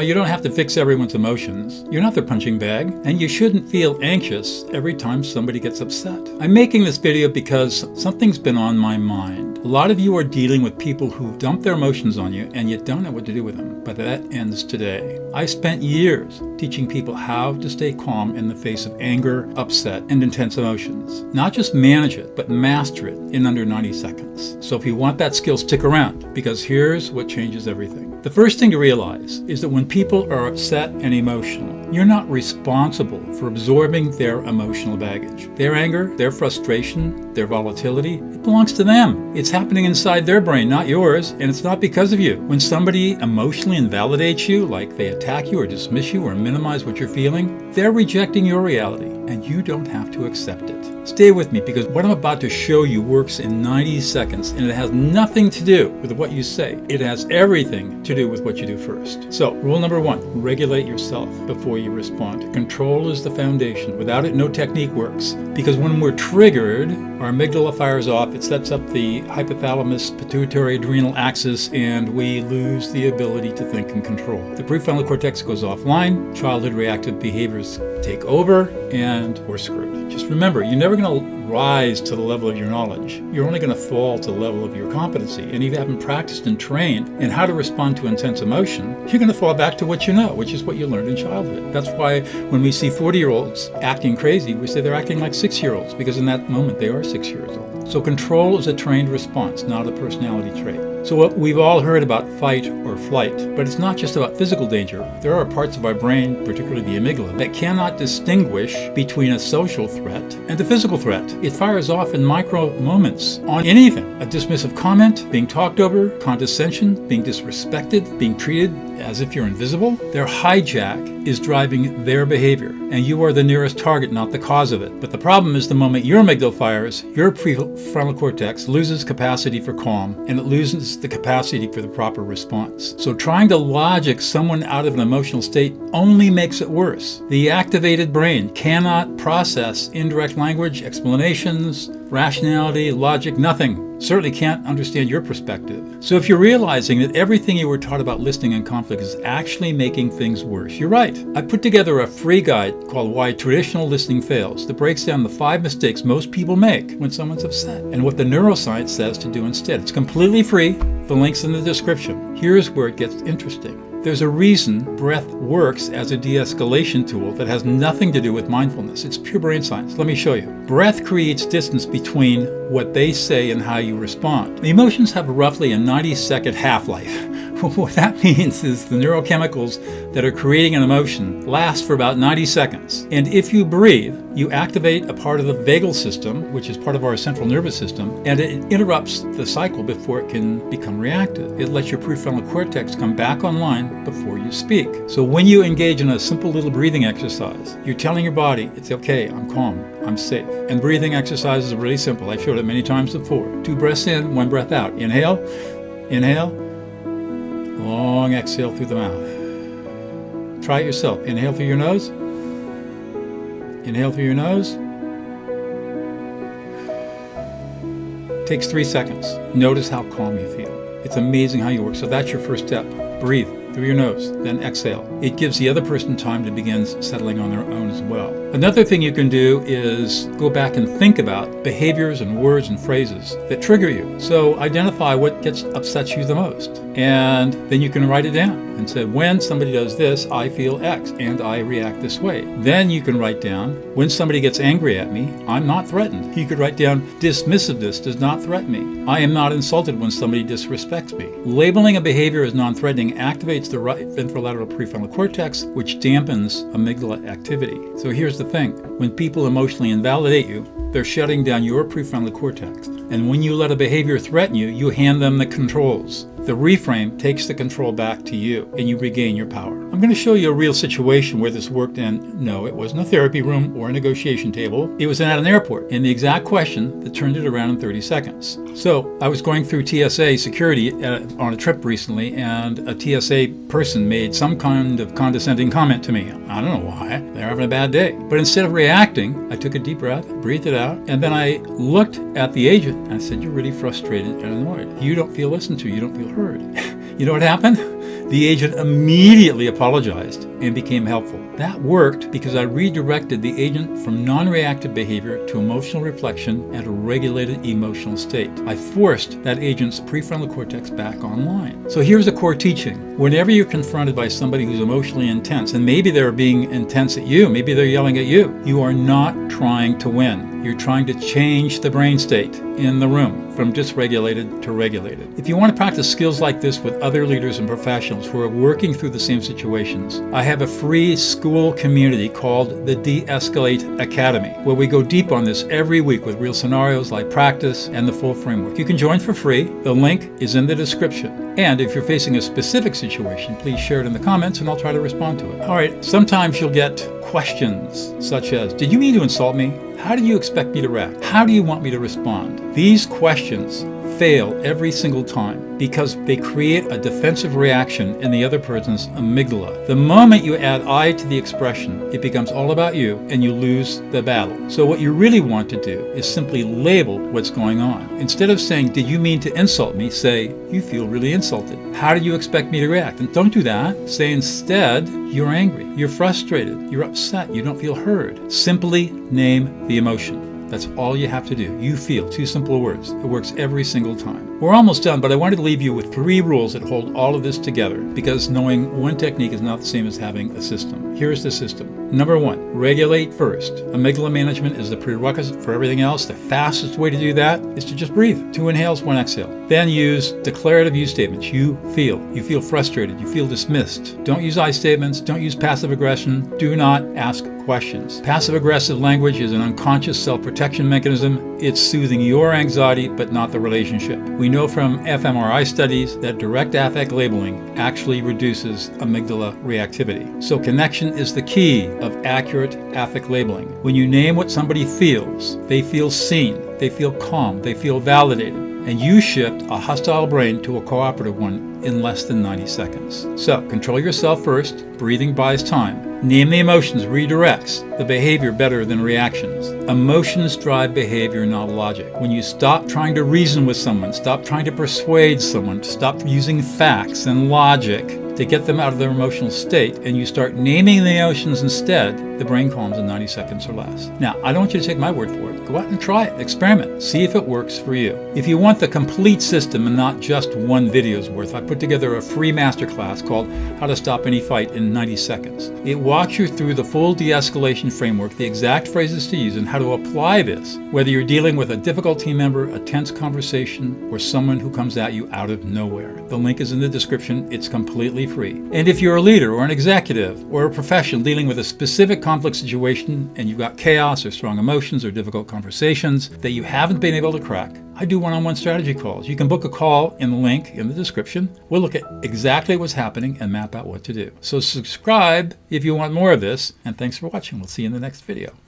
You don't have to fix everyone's emotions. You're not their punching bag, and you shouldn't feel anxious every time somebody gets upset. I'm making this video because something's been on my mind. A lot of you are dealing with people who dump their emotions on you and you don't know what to do with them, but that ends today. I spent years teaching people how to stay calm in the face of anger, upset, and intense emotions. Not just manage it, but master it in under 90 seconds. So if you want that skill, stick around, because here's what changes everything. The first thing to realize is that when people are upset and emotional, you're not responsible for absorbing their emotional baggage. Their anger, their frustration, their volatility, it belongs to them. It's happening inside their brain, not yours, and it's not because of you. When somebody emotionally invalidates you, like they attack you or dismiss you or minimize what you're feeling, they're rejecting your reality, and you don't have to accept it. Stay with me, because what I'm about to show you works in 90 seconds, and it has nothing to do with what you say. It has everything to do with what you do first. So, rule number 1, regulate yourself before you respond. Control is the foundation. Without it, no technique works. Because when we're triggered, our amygdala fires off, it sets up the hypothalamus, pituitary adrenal axis, and we lose the ability to think and control. The prefrontal cortex goes offline, childhood reactive behaviors take over, and we're screwed. Just remember, you're never going to rise to the level of your knowledge. You're only going to fall to the level of your competency. And if you haven't practiced and trained in how to respond to intense emotion, you're going to fall back to what you know, which is what you learned in childhood. That's why when we see 40-year-olds acting crazy, we say they're acting like 6-year-olds, because in that moment they are 6 years old. So control is a trained response, not a personality trait. So we've all heard about fight or flight, but it's not just about physical danger. There are parts of our brain, particularly the amygdala, that cannot distinguish between a social threat and a physical threat. It fires off in micro moments on anything. A dismissive comment, being talked over, condescension, being disrespected, being treated as if you're invisible. Their hijack is driving their behavior, and you are the nearest target, not the cause of it. But the problem is the moment your amygdala fires, your prefrontal cortex loses capacity for calm, and it loses the capacity for the proper response. So trying to logic someone out of an emotional state only makes it worse. The activated brain cannot process indirect language, explanations, rationality, logic, nothing. Certainly can't understand your perspective. So if you're realizing that everything you were taught about listening in conflict is actually making things worse, you're right. I put together a free guide called Why Traditional Listening Fails that breaks down the 5 mistakes most people make when someone's upset and what the neuroscience says to do instead. It's completely free. The link's in the description. Here's where it gets interesting. There's a reason breath works as a de-escalation tool that has nothing to do with mindfulness. It's pure brain science. Let me show you. Breath creates distance between what they say and how you respond. The emotions have roughly a 90-second half-life. What that means is the neurochemicals that are creating an emotion last for about 90 seconds. And if you breathe, you activate a part of the vagal system, which is part of our central nervous system, and it interrupts the cycle before it can become reactive. It lets your prefrontal cortex come back online before you speak. So when you engage in a simple little breathing exercise, you're telling your body, it's okay, I'm calm, I'm safe. And breathing exercises are really simple. I've showed it many times before. 2 breaths in, 1 breath out. Inhale, inhale, long exhale through the mouth. Try it yourself. Inhale through your nose. Inhale through your nose. Takes 3 seconds. Notice how calm you feel. It's amazing how you work. So that's your first step. Breathe through your nose, then exhale. It gives the other person time to begin settling on their own as well. Another thing you can do is go back and think about behaviors and words and phrases that trigger you. So identify what upsets you the most. And then you can write it down and say, when somebody does this, I feel X and I react this way. Then you can write down, when somebody gets angry at me, I'm not threatened. You could write down, dismissiveness does not threaten me. I am not insulted when somebody disrespects me. Labeling a behavior as non-threatening activates the right ventrolateral prefrontal cortex, which dampens amygdala activity. So here's the thing. When people emotionally invalidate you, they're shutting down your prefrontal cortex. And when you let a behavior threaten you, you hand them the controls. The reframe takes the control back to you, and you regain your power. I'm going to show you a real situation where this worked, and no, it wasn't a therapy room or a negotiation table. It was at an airport, and the exact question that turned it around in 30 seconds. So I was going through TSA security on a trip recently, and a TSA person made some kind of condescending comment to me. I don't know why. They're having a bad day. But instead of reacting, I took a deep breath, breathed it out, and then I looked at the agent and I said, "You're really frustrated and annoyed. You don't feel listened to. You don't feel heard." You know what happened? The agent immediately apologized and became helpful. That worked because I redirected the agent from non-reactive behavior to emotional reflection and a regulated emotional state. I forced that agent's prefrontal cortex back online. So here's a core teaching. Whenever you're confronted by somebody who's emotionally intense, and maybe they're being intense at you, maybe they're yelling at you, you are not trying to win. You're trying to change the brain state in the room from dysregulated to regulated. If you want to practice skills like this with other leaders and professionals who are working through the same situations, I have a free school community called the De-escalate Academy, where we go deep on this every week with real scenarios, live practice, and the full framework. You can join for free. The link is in the description. And if you're facing a specific situation, please share it in the comments and I'll try to respond to it. All right, sometimes you'll get questions such as, did you mean to insult me? How do you expect me to react? How do you want me to respond? These questions fail every single time because they create a defensive reaction in the other person's amygdala. The moment you add I to the expression, it becomes all about you and you lose the battle. So what you really want to do is simply label what's going on. Instead of saying, did you mean to insult me? Say, you feel really insulted. How do you expect me to react? And don't do that. Say instead, you're angry, you're frustrated, you're upset, you don't feel heard. Simply name the emotion. That's all you have to do. You feel. 2 simple words. It works every single time. We're almost done, but I wanted to leave you with 3 rules that hold all of this together because knowing one technique is not the same as having a system. Here's the system. Number 1, regulate first. Amygdala management is the prerequisite for everything else. The fastest way to do that is to just breathe. 2 inhales, 1 exhale. Then use declarative you statements. You feel frustrated. You feel dismissed. Don't use I statements. Don't use passive aggression. Do not ask questions. Passive aggressive language is an unconscious self-protection mechanism. It's soothing your anxiety, but not the relationship. We know from fMRI studies that direct affect labeling actually reduces amygdala reactivity. So connection is the key of accurate affect labeling. When you name what somebody feels, they feel seen, they feel calm, they feel validated, and you shift a hostile brain to a cooperative one in less than 90 seconds. So control yourself first. Breathing buys time. Name the emotions redirects the behavior better than reactions. Emotions drive behavior, not logic. When you stop trying to reason with someone, stop trying to persuade someone, stop using facts and logic to get them out of their emotional state, and you start naming the emotions instead, the brain calms in 90 seconds or less. Now, I don't want you to take my word for it. Go out and try it. Experiment. See if it works for you. If you want the complete system and not just one video's worth, I put together a free masterclass called How to Stop Any Fight in 90 Seconds. It walks you through the full de-escalation framework, the exact phrases to use, and how to apply this, whether you're dealing with a difficult team member, a tense conversation, or someone who comes at you out of nowhere. The link is in the description. It's completely free. And if you're a leader or an executive or a professional dealing with a specific conflict situation and you've got chaos or strong emotions or difficult conversations that you haven't been able to crack, I do one-on-one strategy calls. You can book a call in the link in the description. We'll look at exactly what's happening and map out what to do. So subscribe if you want more of this, and thanks for watching. We'll see you in the next video.